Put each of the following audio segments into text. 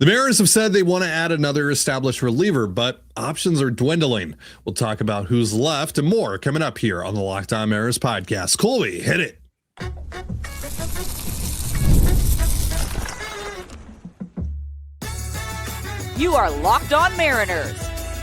The Mariners have said they want to add another established reliever, but options are dwindling. We'll talk about who's left and more coming up here on the Locked On Mariners podcast. Colby, hit it. You are Locked On Mariners,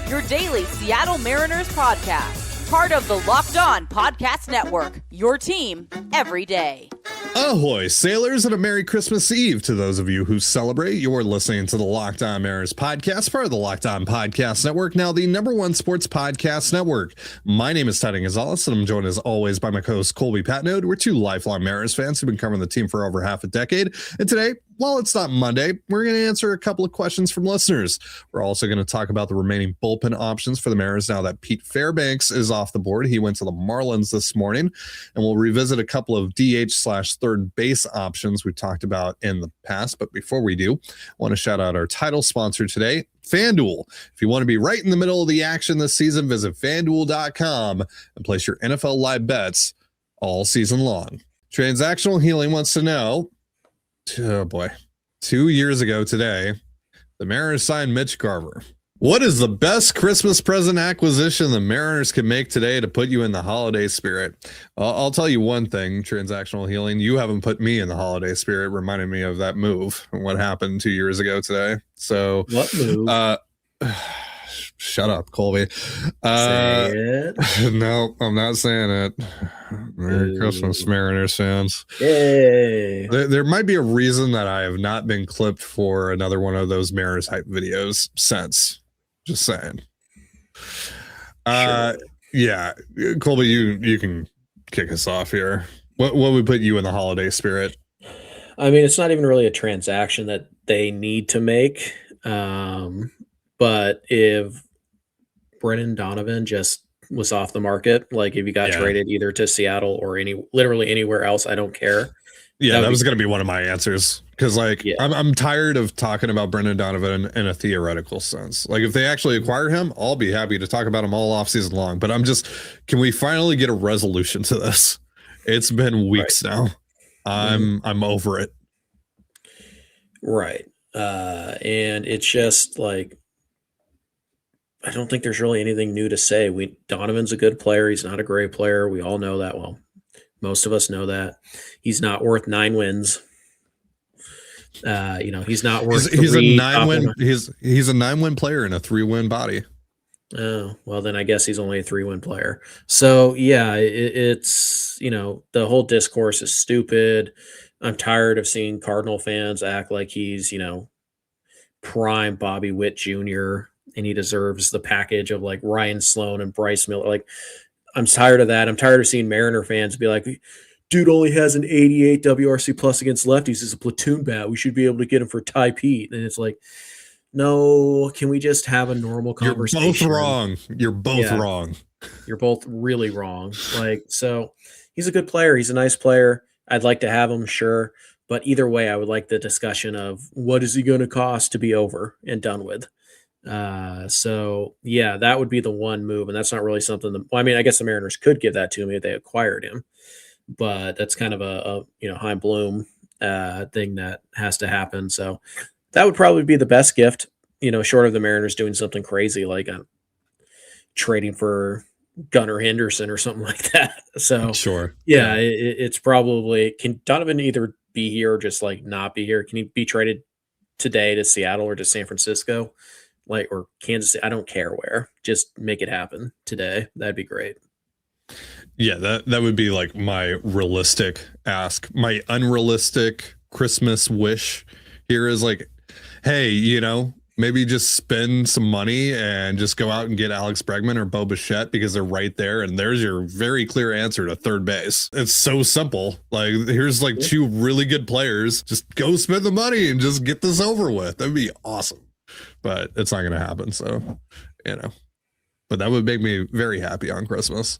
your daily Seattle Mariners podcast. Part of the Locked On Podcast Network, your team every day. Ahoy, sailors, and a Merry Christmas Eve to those of you who celebrate. You're listening to the Locked On Mariners podcast, part of the Locked On Podcast Network, now the #1 sports podcast network. My name is Teddy Gonzalez, and I'm joined as always by my co-host Colby Patnode. We're two lifelong Mariners fans who've been covering the team for over half a decade. And today, while it's not Monday, we're going to answer a couple of questions from listeners. We're also going to talk about the remaining bullpen options for the Mariners now that Pete Fairbanks is off the board. He went to the Marlins this morning, and we'll revisit a couple of DH/third base options we've talked about in the past. But before we do, I want to shout out our title sponsor today, FanDuel. If you want to be right in the middle of the action this season, visit FanDuel.com and place your NFL live bets all season long. Transactional Healing wants to know, oh boy, 2 years ago today, the Mariners signed Mitch Garver. What is the best Christmas present acquisition the Mariners can make today to put you in the holiday spirit? I'll tell you one thing, Transactional Healing. You haven't put me in the holiday spirit, reminding me of that move and what happened 2 years ago today. So what move? Shut up, Colby. Say it. No, I'm not saying it. Merry Christmas, Mariners fans. Yay. There might be a reason that I have not been clipped for another one of those Mariners hype videos since. Just saying. Sure. Yeah, Colby, you can kick us off here. What would put you in the holiday spirit? I mean, it's not even really a transaction that they need to make. But if Brennan Donovan just was off the market, like if he got traded either to Seattle or literally anywhere else, I don't care. Yeah, that was going to be one of my answers. Because, I'm tired of talking about Brendan Donovan in a theoretical sense. Like, if they actually acquire him, I'll be happy to talk about him all offseason long. But can we finally get a resolution to this? It's been weeks now. I'm over it. Right. And it's just like, I don't think there's really anything new to say. Donovan's a good player. He's not a great player. We all know that. Well, most of us know that. He's not worth 9 wins. He's not worth. He's a 9-win. He's a 9-win player in a 3-win body. Oh, well, then I guess he's only a 3-win player. So yeah, it's the whole discourse is stupid. I'm tired of seeing Cardinal fans act like he's prime Bobby Witt Jr. and he deserves the package of like Ryan Sloan and Bryce Miller. Like, I'm tired of that. I'm tired of seeing Mariner fans be like, dude only has an 88 WRC plus against lefties as a platoon bat. We should be able to get him for Ty Pete. And it's like, no, can we just have a normal conversation? You're both wrong. You're both wrong. You're both really wrong. So he's a good player. He's a nice player. I'd like to have him, sure. But either way, I would like the discussion of what is he going to cost to be over and done with. So yeah, that would be the one move. And that's not really something I guess the Mariners could give that to me if they acquired him, but that's kind of a Heim Bloom, thing that has to happen. So that would probably be the best gift, short of the Mariners doing something crazy, like trading for Gunnar Henderson or something like that. So sure. Yeah. It's probably, can Donovan either be here or just not be here? Can he be traded today to Seattle or to San Francisco? Or Kansas City, I don't care where. Just make it happen today. That'd be great. Yeah, that would be like my realistic ask. My unrealistic Christmas wish here is hey, maybe just spend some money and just go out and get Alex Bregman or Bo Bichette because they're right there. And there's your very clear answer to third base. It's so simple. Here's 2 really good players. Just go spend the money and just get this over with. That'd be awesome. But it's not going to happen. So, but that would make me very happy on Christmas.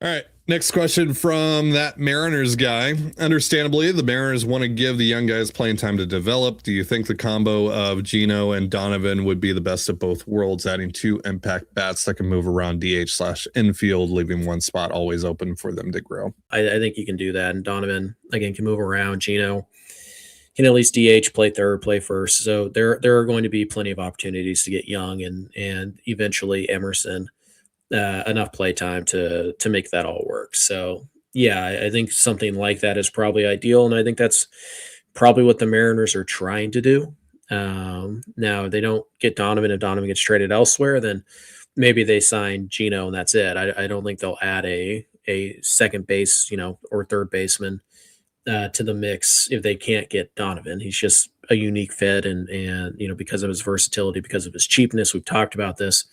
All right. Next question from that Mariners guy. Understandably, the Mariners want to give the young guys playing time to develop. Do you think the combo of Gino and Donovan would be the best of both worlds, adding 2 impact bats that can move around DH/infield, leaving one spot always open for them to grow? I think you can do that. And Donovan, again, can move around. Gino, can at least DH, play third, play first. So there are going to be plenty of opportunities to get Young and eventually Emerson enough play time to make that all work. So yeah, I think something like that is probably ideal, and I think that's probably what the Mariners are trying to do. Now, if they don't get Donovan and Donovan gets traded elsewhere, then maybe they sign Gino and that's it. I don't think they'll add a second base, or third baseman to the mix if they can't get Donovan. He's just a unique fit, and because of his versatility, because of his cheapness. We've talked about this.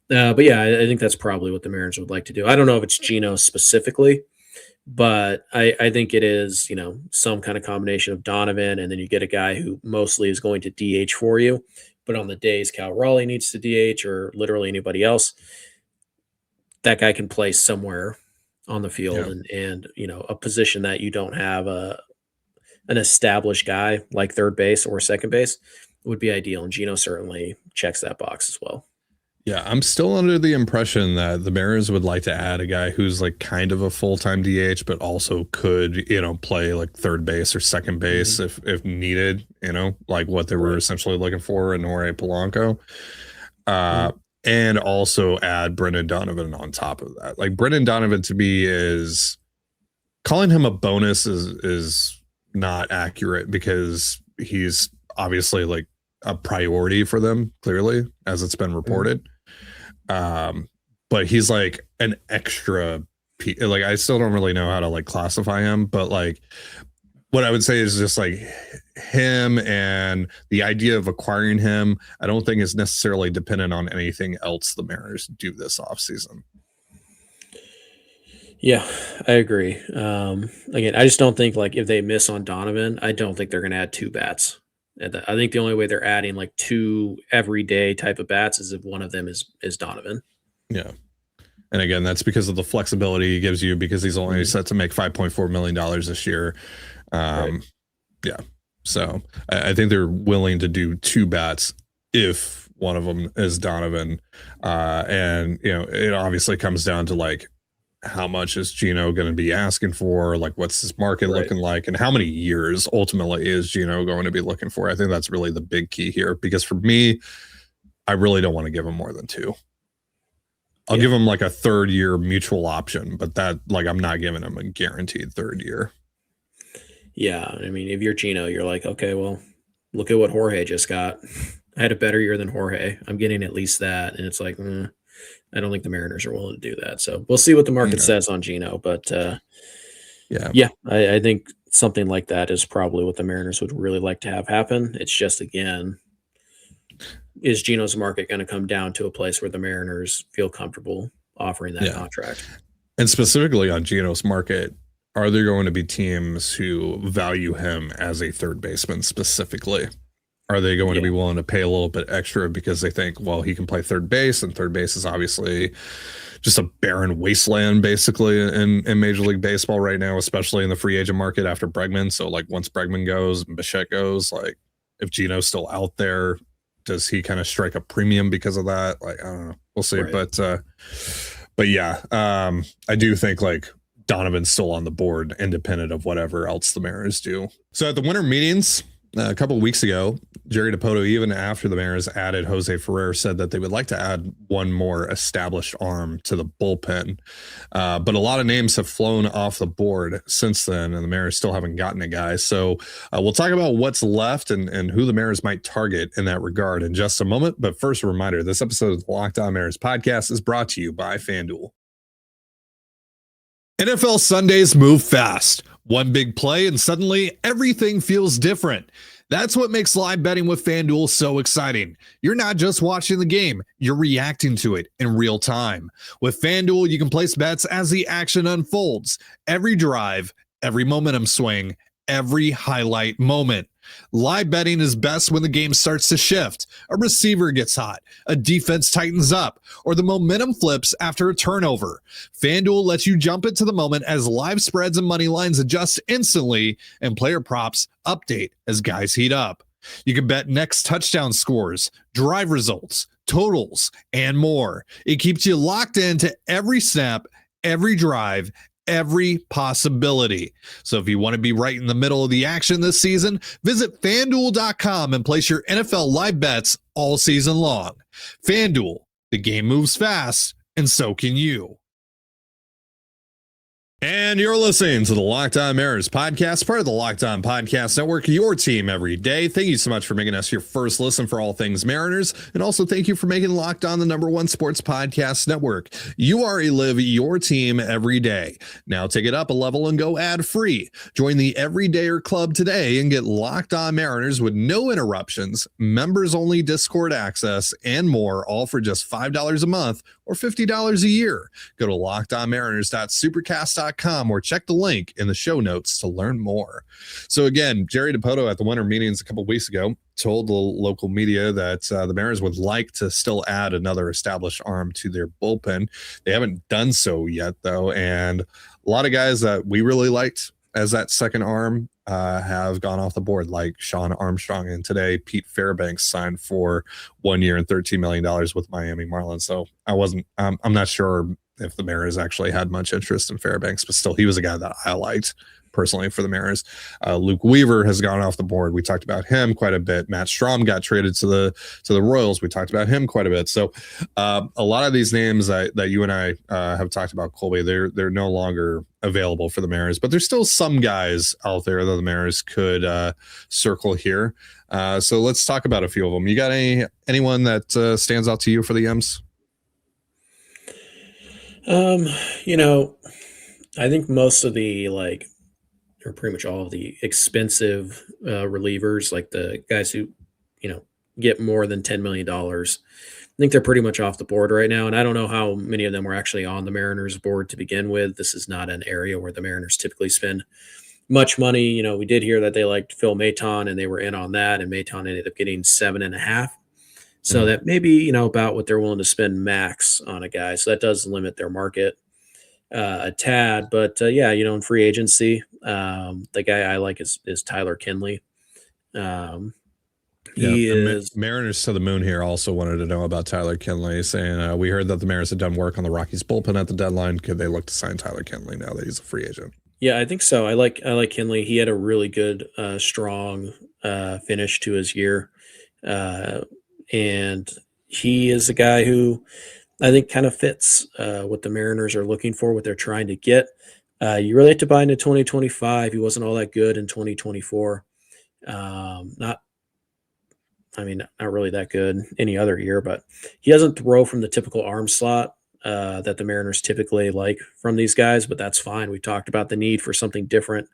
But yeah, I think that's probably what the Mariners would like to do. I don't know if it's Gino specifically, but I think it is, some kind of combination of Donovan, and then you get a guy who mostly is going to DH for you. But on the days Cal Raleigh needs to DH, or literally anybody else, that guy can play somewhere on the field, and a position that you don't have an established guy like third base or second base would be ideal. And Gino certainly checks that box as well. Yeah, I'm still under the impression that the Mariners would like to add a guy who's like kind of a full-time DH, but also could, play like third base or second base if needed, like what they were essentially looking for in Jorge Polanco. And also add Brendan Donovan on top of that. Like Brendan Donovan to me is calling him a bonus is not accurate, because he's obviously like a priority for them, clearly, as it's been reported. But he's like an extra like, I still don't really know how to like classify him, but like what I would say is just like him, and the idea of acquiring him, I don't think is necessarily dependent on anything else the Mariners do this offseason. Yeah, I agree. Again, I just don't think, like, if they miss on Donovan, I don't think they're going to add two bats. I think the only way they're adding like two everyday type of bats is if one of them is Donovan. Yeah. And again, that's because of the flexibility he gives you, because he's only set to make $5.4 million this year. Right. Yeah. So I think they're willing to do two bats if one of them is Donovan. And, it obviously comes down to like, how much is Gino going to be asking for? Like, what's this market looking like? And how many years ultimately is Gino going to be looking for? I think that's really the big key here, because for me, I really don't want to give him more than two. I'll give him like a third year mutual option, but that, like, I'm not giving him a guaranteed third year. Yeah. I mean, if you're Gino, you're like, okay, well, look at what Jorge just got. I had a better year than Jorge. I'm getting at least that. And it's like, I don't think the Mariners are willing to do that. So we'll see what the market says on Gino. But I think something like that is probably what the Mariners would really like to have happen. It's just, again, is Gino's market going to come down to a place where the Mariners feel comfortable offering that contract? And specifically on Gino's market, are there going to be teams who value him as a third baseman specifically? Are they going to be willing to pay a little bit extra because they think, well, he can play third base, and third base is obviously just a barren wasteland basically in Major League Baseball right now, especially in the free agent market after Bregman. So like once Bregman goes and Bichette goes, like if Gino's still out there, does he kind of strike a premium because of that? Like, I don't know. We'll see. Right. But yeah, I do think like Donovan's still on the board independent of whatever else the Mariners do. So at the winter meetings a couple of weeks ago, Jerry DiPoto, even after the Mariners added Jose Ferrer, said that they would like to add one more established arm to the bullpen. But a lot of names have flown off the board since then, and the Mariners still haven't gotten a guy. So we'll talk about what's left and who the Mariners might target in that regard in just a moment. But first, a reminder, this episode of the Locked On Mariners podcast is brought to you by FanDuel. NFL Sundays move fast. One big play and suddenly everything feels different. That's what makes live betting with FanDuel so exciting. You're not just watching the game, you're reacting to it in real time. With FanDuel, you can place bets as the action unfolds. Every drive, every momentum swing, every highlight moment. Live betting is best when the game starts to shift, a receiver gets hot, a defense tightens up, or the momentum flips after a turnover. FanDuel lets you jump into the moment as live spreads and money lines adjust instantly and player props update as guys heat up. You can bet next touchdown scores, drive results, totals, and more. It keeps you locked into every snap, every drive, every possibility. So if you want to be right in the middle of the action this season, visit FanDuel.com and place your NFL live bets all season long. FanDuel, the game moves fast, and so can you. And you're listening to the Locked On Mariners podcast, part of the Locked On Podcast Network, your team every day. Thank you so much for making us your first listen for all things Mariners. And also thank you for making Locked On the #1 sports podcast network. You already live your team every day. Now take it up a level and go ad free. Join the Everydayer Club today and get Locked On Mariners with no interruptions, members only Discord access, and more, all for just $5 a month or $50 a year. Go to lockedonmariners.supercast.com or check the link in the show notes to learn more. So again, Jerry Dipoto at the winter meetings a couple weeks ago told the local media that the Mariners would like to still add another established arm to their bullpen. They haven't done so yet, though, and a lot of guys that we really liked as that second arm have gone off the board, like Sean Armstrong, and today Pete Fairbanks signed for 1 year and $13 million with Miami Marlins. So I'm not sure if the Mariners actually had much interest in Fairbanks, but still, he was a guy that I liked personally for the Mariners. Luke Weaver has gone off the board. We talked about him quite a bit. Matt Strom got traded to the Royals. We talked about him quite a bit. So a lot of these names that you and I have talked about, Colby, they're no longer available for the Mariners, but there's still some guys out there that the Mariners could circle here. So let's talk about a few of them. You got anyone that stands out to you for the M's? I think most of the or pretty much all of the expensive relievers, like the guys who, get more than $10 million, I think they're pretty much off the board right now. And I don't know how many of them were actually on the Mariners board to begin with. This is not an area where the Mariners typically spend much money. We did hear that they liked Phil Maton and they were in on that, and Maton ended up getting 7.5. So that may be, about what they're willing to spend max on a guy. So that does limit their market a tad. But in free agency, the guy I like is Tyler Kinley. Mariners to the moon here also wanted to know about Tyler Kinley, saying we heard that the Mariners had done work on the Rockies bullpen at the deadline. Could they look to sign Tyler Kinley now that he's a free agent? Yeah, I think so. I like Kinley. He had a really good, strong finish to his year. And he is a guy who I think kind of fits what the Mariners are looking for, what they're trying to get. You really have to buy into 2025. He wasn't all that good in 2024. Not really that good any other year, but he doesn't throw from the typical arm slot that the Mariners typically like from these guys, but that's fine. We talked about the need for something different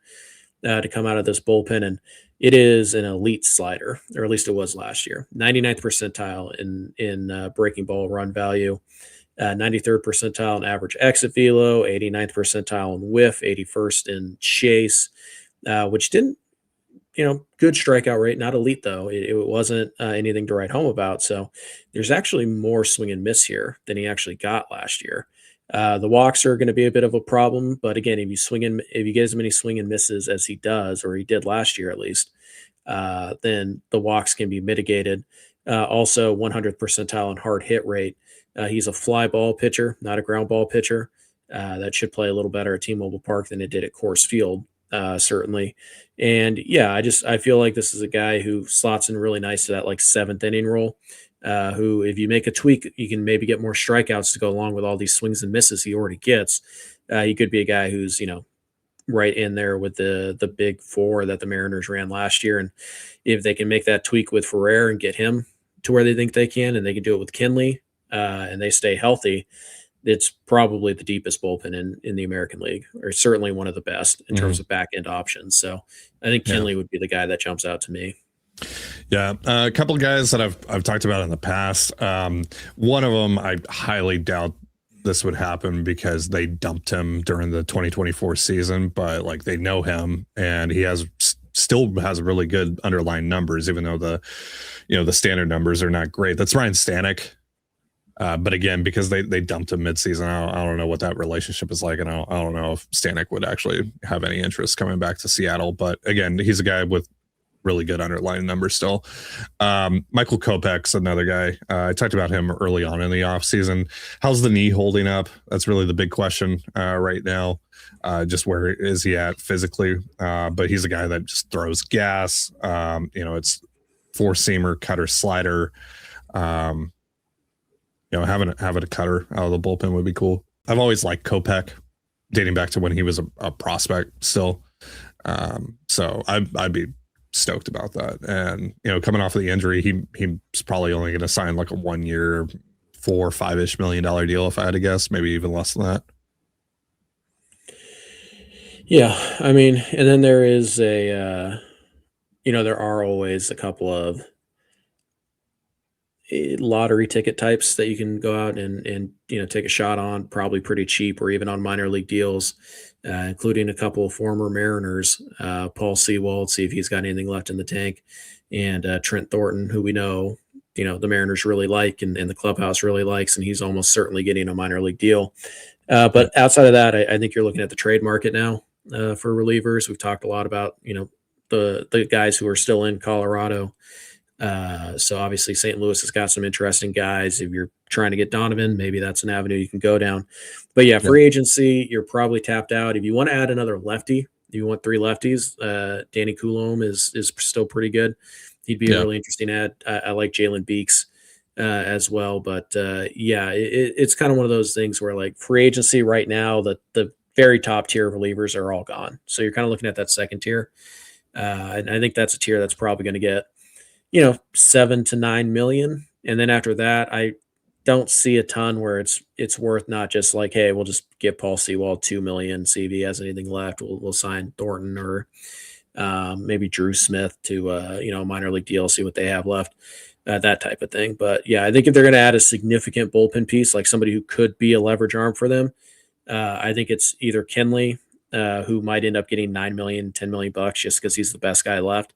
to come out of this bullpen, and it is an elite slider, or at least it was last year. 99th percentile in breaking ball run value, 93rd percentile in average exit velo, 89th percentile in whiff, 81st in chase, which didn't, good strikeout rate, not elite though. It wasn't anything to write home about. So there's actually more swing and miss here than he actually got last year. The walks are going to be a bit of a problem, but again, if you get as many swing and misses as he does, or he did last year at least, then the walks can be mitigated. Also 100th percentile in hard hit rate. He's a fly ball pitcher, not a ground ball pitcher. That should play a little better at T-Mobile Park than it did at Coors Field. Certainly. And I feel like this is a guy who slots in really nice to that seventh inning role, who, if you make a tweak, you can maybe get more strikeouts to go along with all these swings and misses he already gets. He could be a guy who's, right in there with the big four that the Mariners ran last year. And if they can make that tweak with Ferrer and get him to where they think they can, and they can do it with Kinley, and they stay healthy, it's probably the deepest bullpen in the American League, or certainly one of the best in terms of back end options. So I think Kinley would be the guy that jumps out to me. Yeah, a couple of guys that I've talked about in the past. One of them, I highly doubt this would happen because they dumped him during the 2024 season, but they know him, and he still has really good underlying numbers, even though the standard numbers are not great. That's Ryan Stanek. But again, because they dumped him midseason, I don't know what that relationship is like, and I don't know if Stanek would actually have any interest coming back to Seattle. But again, he's a guy with really good underlying number still. Michael Kopech's another guy. I talked about him early on in the offseason. How's the knee holding up? That's really the big question right now. Just where is he at physically? But he's a guy that just throws gas. It's four-seamer, cutter, slider. Having a cutter out of the bullpen would be cool. I've always liked Kopech, dating back to when he was a prospect still. So I'd be stoked about that. And coming off of the injury, he's probably only going to sign like a 1 year, $4 or $5-ish million deal if I had to guess, maybe even less than that. Yeah, I mean, and then there is there are always a couple of lottery ticket types that you can go out and take a shot on, probably pretty cheap, or even on minor league deals, including a couple of former Mariners, Paul Sewald, see if he's got anything left in the tank, and Trent Thornton, who we know the Mariners really like and the clubhouse really likes, and he's almost certainly getting a minor league deal. But outside of that, I think you're looking at the trade market now for relievers. We've talked a lot about the guys who are still in Colorado. So obviously St. Louis has got some interesting guys. If you're trying to get Donovan, maybe that's an avenue you can go down. But yeah, free agency, you're probably tapped out. If you want to add another lefty, if you want 3 lefties, Danny Coulombe is still pretty good. He'd be a really interesting add. I like Jalen Beeks as well. But it's kind of one of those things where like free agency right now, the very top tier relievers are all gone. So you're kind of looking at that second tier. And I think that's a tier that's probably going to get, 7 to 9 million. And then after that, I don't see a ton where it's worth not just like, hey, we'll just give Paul Sewald 2 million. See if he has anything left. We'll sign Thornton or maybe Drew Smith to a minor league deal, see what they have left, that type of thing. But yeah, I think if they're going to add a significant bullpen piece, like somebody who could be a leverage arm for them, I think it's either Kinley, who might end up getting 9 million, 10 million bucks just because he's the best guy left.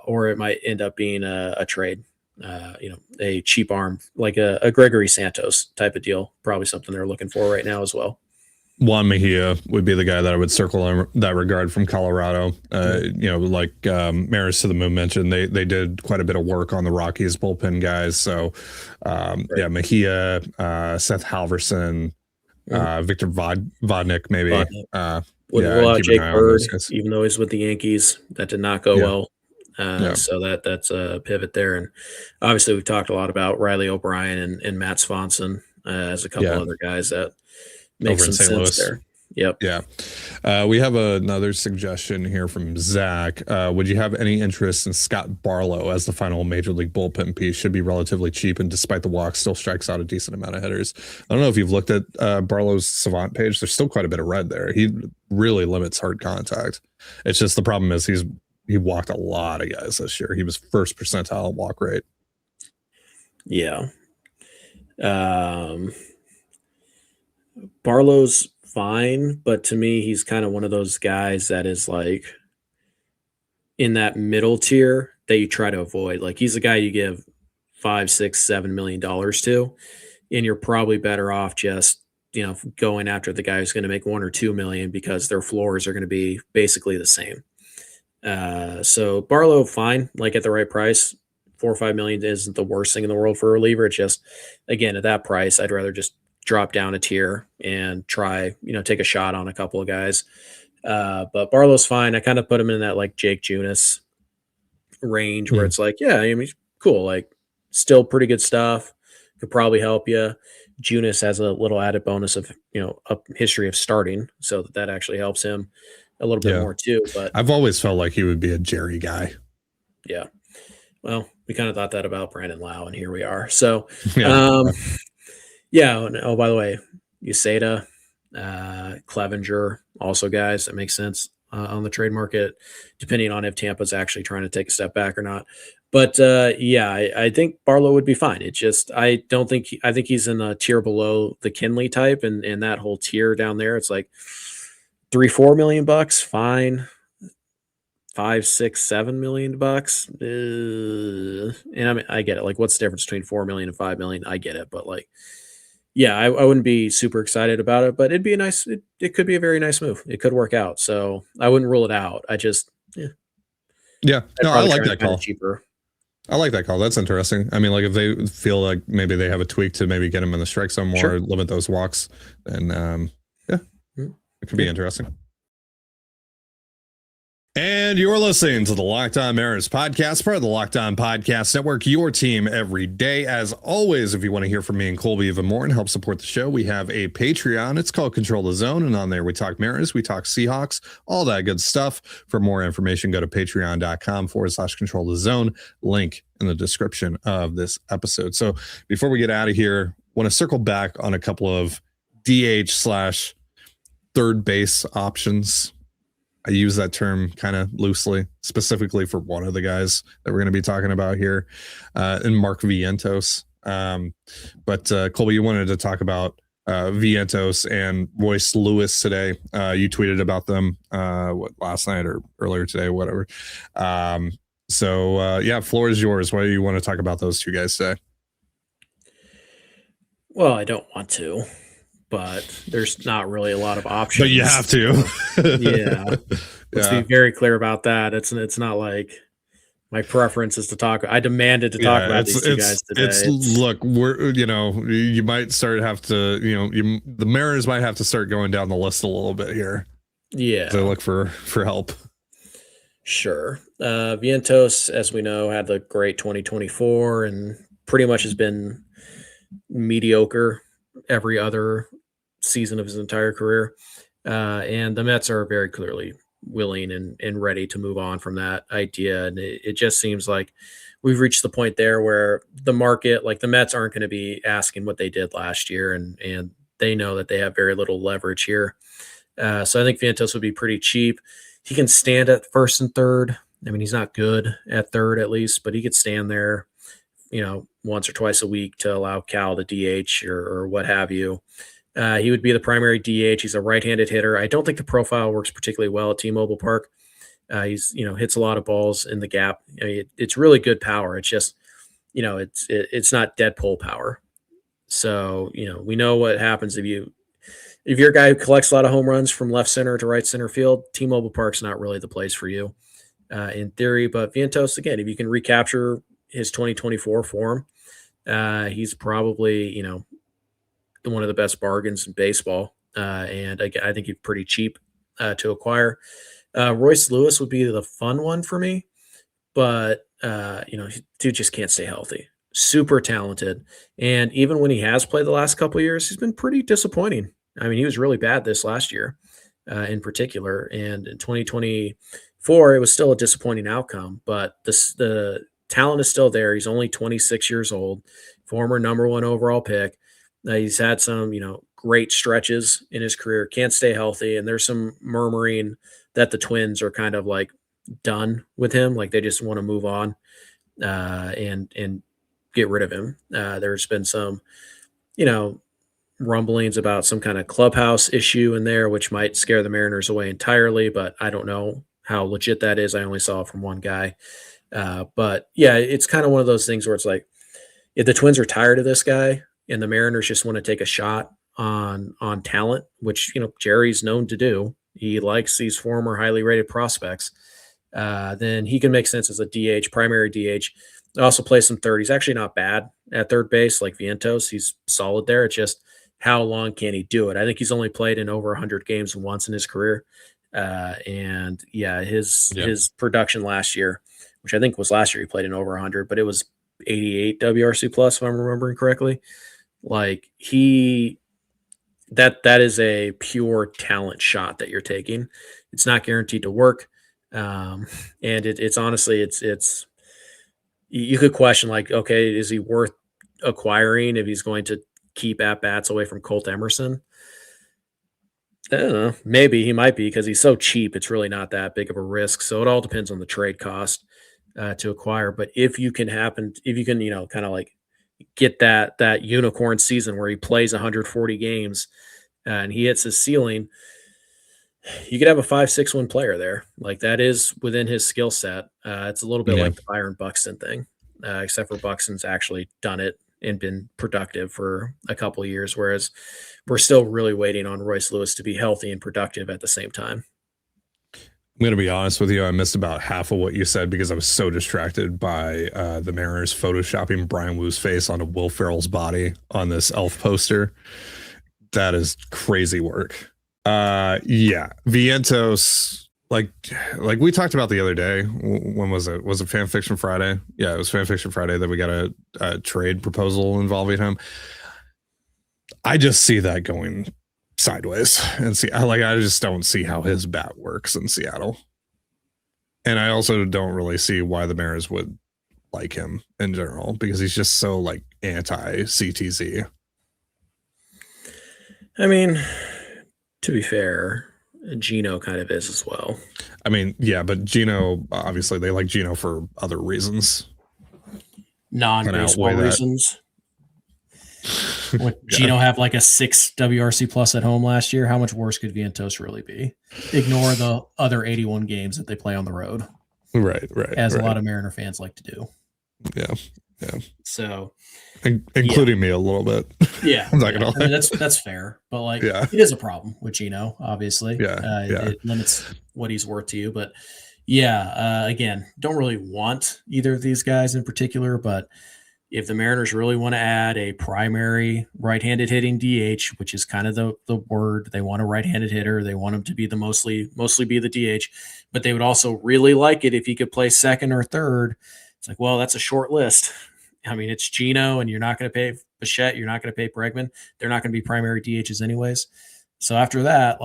Or it might end up being a trade, a cheap arm, like a Gregory Santos type of deal, probably something they're looking for right now as well. Juan Mejia would be the guy that I would circle in that regard from Colorado. Like Maris to the Moon mentioned, they did quite a bit of work on the Rockies bullpen guys. So, Mejia, Seth Halverson, Victor Vodnik, maybe. Jake Bird, even though he's with the Yankees, that did not go well. So that's a pivot there. And obviously we've talked a lot about Riley O'Brien and Matt Swanson as a couple other guys that make some sense there. Yep. Yeah. We have another suggestion here from Zach. Would you have any interest in Scott Barlow as the final major league bullpen piece? Should be relatively cheap, and despite the walk, still strikes out a decent amount of hitters. I don't know if you've looked at Barlow's Savant page. There's still quite a bit of red there. He really limits hard contact. It's just the problem is he walked a lot of guys this year. He was first percentile walk rate. Yeah. Barlow's fine, but to me, he's kind of one of those guys that is like in that middle tier that you try to avoid. Like he's a guy you give $5, $6, $7 million to, and you're probably better off just going after the guy who's going to make 1 or 2 million because their floors are going to be basically the same. So Barlow, fine, like at the right price. 4 or 5 million isn't the worst thing in the world for a reliever. It's just, again, at that price, I'd rather just drop down a tier and try, take a shot on a couple of guys. But Barlow's fine. I kind of put him in that like Jake Junis range where it's like, yeah, I mean, cool. Like still pretty good stuff. Could probably help you. Junis has a little added bonus of, a history of starting. So that actually helps him a little bit more too. But I've always felt like he would be a Jerry guy. Yeah. Well, we kind of thought that about Brandon Lau, and here we are. So, Oh, by the way, Uceda, Clevenger, also guys, that makes sense on the trade market, depending on if Tampa's actually trying to take a step back or not. But I think Barlow would be fine. It's just I think he's in a tier below the Kinley type, and that whole tier down there. It's like $3-4 million bucks, fine. 5, 6, 7 million bucks. And I mean, I get it. Like, what's the difference between 4 million and 5 million? I get it. But like, yeah, I wouldn't be super excited about it, but it'd be a nice, it could be a very nice move. It could work out. So I wouldn't rule it out. I just, Yeah, no, I like that call. Cheaper. I like that call. That's interesting. I mean, like if they feel like maybe they have a tweak to maybe get him in the strike zone more, Sure. limit those walks, then it could be interesting. And you're listening to the Locked On Mariners podcast, part of the Locked On Podcast Network, your team every day. As always, if you want to hear from me and Colby even more and help support the show, we have a Patreon. It's called Control the Zone. And on there, we talk Mariners, we talk Seahawks, all that good stuff. For more information, go to patreon.com/Control the Zone. Link in the description of this episode. So before we get out of here, I want to circle back on a couple of DH/third base options. I use that term kind of loosely, specifically for one of the guys that we're going to be talking about here, and Mark Vientos. But Colby, you wanted to talk about Vientos and Royce Lewis today. You tweeted about them last night or earlier today, whatever. Floor is yours. Why do you want to talk about those two guys today? Well, I don't want to, but there's not really a lot of options. But you have to. Yeah. Let's be very clear about that. It's not like my preference is to talk. I demanded to talk about these two guys today. Look, you might have to, the Mariners might have to start going down the list a little bit here. Yeah. To look for help. Sure. Vientos, as we know, had the great 2024 and pretty much has been mediocre every other season of his entire career. And the Mets are very clearly willing and ready to move on from that idea. And it just seems like we've reached the point there where the market, like the Mets aren't going to be asking what they did last year. And they know that they have very little leverage here. So I think Vientos would be pretty cheap. He can stand at first and third. I mean, he's not good at third at least, but he could stand there, once or twice a week to allow Cal to DH or what have you. He would be the primary DH. He's a right-handed hitter. I don't think the profile works particularly well at T-Mobile Park. He's, hits a lot of balls in the gap. I mean, it's really good power. It's just, it's not dead pull power. So, we know what happens if you're a guy who collects a lot of home runs from left center to right center field. T-Mobile Park's not really the place for you, in theory. But Vientos, again, if you can recapture his 2024 form, he's probably, one of the best bargains in baseball. And I think he's pretty cheap to acquire. Royce Lewis would be the fun one for me, but dude just can't stay healthy. Super talented. And even when he has played the last couple of years, he's been pretty disappointing. I mean, he was really bad this last year in particular. And in 2024, it was still a disappointing outcome, but the talent is still there. He's only 26 years old, former number 1 overall pick. He's had some, great stretches in his career, can't stay healthy. And there's some murmuring that the Twins are kind of like done with him. Like they just want to move on and get rid of him. There's been some, rumblings about some kind of clubhouse issue in there, which might scare the Mariners away entirely, but I don't know how legit that is. I only saw it from one guy. But yeah, it's kind of one of those things where it's like, if the Twins are tired of this guy, and the Mariners just want to take a shot on talent, which, Jerry's known to do. He likes these former highly rated prospects. Then he can make sense as a DH, primary DH. Also plays some third. He's actually not bad at third base like Vientos. He's solid there. It's just how long can he do it? I think he's only played in over 100 games once in his career. His production last year, which I think was last year, he played in over 100, but it was 88 WRC plus, if I'm remembering correctly. Like that is a pure talent shot that you're taking. It's not guaranteed to work. And it's honestly, it's you could question like, okay, is he worth acquiring if he's going to keep at bats away from Colt Emerson? I don't know. Maybe he might be because he's so cheap. It's really not that big of a risk. So it all depends on the trade cost to acquire. But if you can, kind of like get that unicorn season where he plays 140 games and he hits his ceiling, you could have a 5-6 win player there. Like that is within his skill set. It's a little bit like the Byron Buxton thing, except for Buxton's actually done it and been productive for a couple of years, whereas we're still really waiting on Royce Lewis to be healthy and productive at the same time. I'm going to be honest with you. I missed about half of what you said because I was so distracted by the Mariners photoshopping Brian Woo's face onto Will Ferrell's body on this elf poster. That is crazy work. Yeah. Vientos, like we talked about the other day. When was it? Was it Fan Fiction Friday? Yeah, it was Fan Fiction Friday that we got a trade proposal involving him. I just see that going sideways and I just don't see how his bat works in Seattle. And I also don't really see why the Mariners would like him in general, because he's just so like anti CTZ. I mean, to be fair, Gino kind of is as well. I mean, yeah, but Gino, obviously they like Gino for other reasons. Non-baseball reasons. Would Gino have like a 6 WRC plus at home last year? How much worse could Vientos really be? Ignore the other 81 games that they play on the road. Right. As a lot of Mariner fans like to do. Yeah. So, including me a little bit. Yeah. I'm not gonna lie. I mean, that's fair, but it is a problem with Gino, obviously. It limits what he's worth to you, but again, don't really want either of these guys in particular, but if the Mariners really want to add a primary right-handed hitting DH, which is kind of the word, they want a right-handed hitter. They want him to be the mostly be the DH, but they would also really like it if he could play second or third. It's like, well, that's a short list. I mean, it's Gino, and you're not going to pay Bichette. You're not going to pay Bregman. They're not going to be primary DHs anyways. So after that,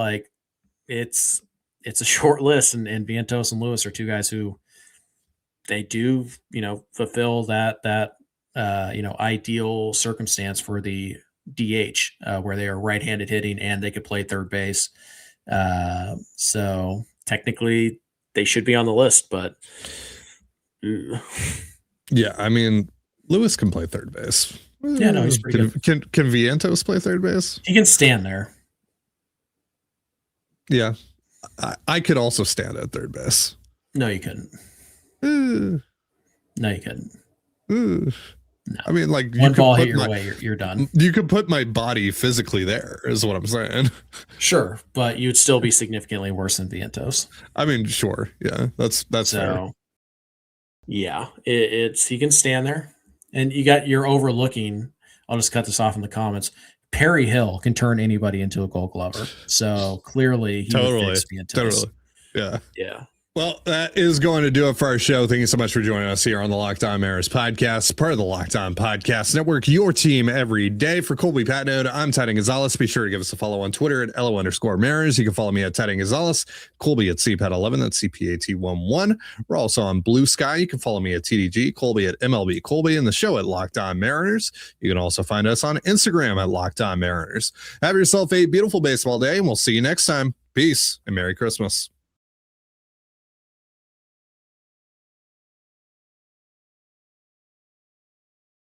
it's a short list, and Vientos and Lewis are two guys who they do, fulfill that ideal circumstance for the DH, where they are right-handed hitting and they could play third base. So technically they should be on the list, but yeah, I mean, Lewis can play third base. Yeah, no, he's pretty good. Can Vientos play third base? He can stand there. Yeah. I could also stand at third base. No, you couldn't. No, you couldn't. No. I mean, one ball hit your way, you're done. You could put my body physically there, is what I'm saying. Sure, but you'd still be significantly worse than Vientos. I mean, sure, yeah, that's fair. Yeah, it's he can stand there, and you're overlooking. I'll just cut this off in the comments. Perry Hill can turn anybody into a Gold Glover, so clearly he would fix Vientos. Totally, yeah. Well, that is going to do it for our show. Thank you so much for joining us here on the Locked On Mariners podcast, part of the Locked On Podcast Network, your team every day. For Colby Patnode, I'm Titan Gonzalez. Be sure to give us a follow on Twitter at LO_Mariners. You can follow me at Titan Gonzalez, Colby at CPAT11, that's CPAT11. We're also on Blue Sky. You can follow me at TDG, Colby at MLB Colby, and the show at Locked On Mariners. You can also find us on Instagram at Locked On Mariners. Have yourself a beautiful baseball day, and we'll see you next time. Peace and Merry Christmas.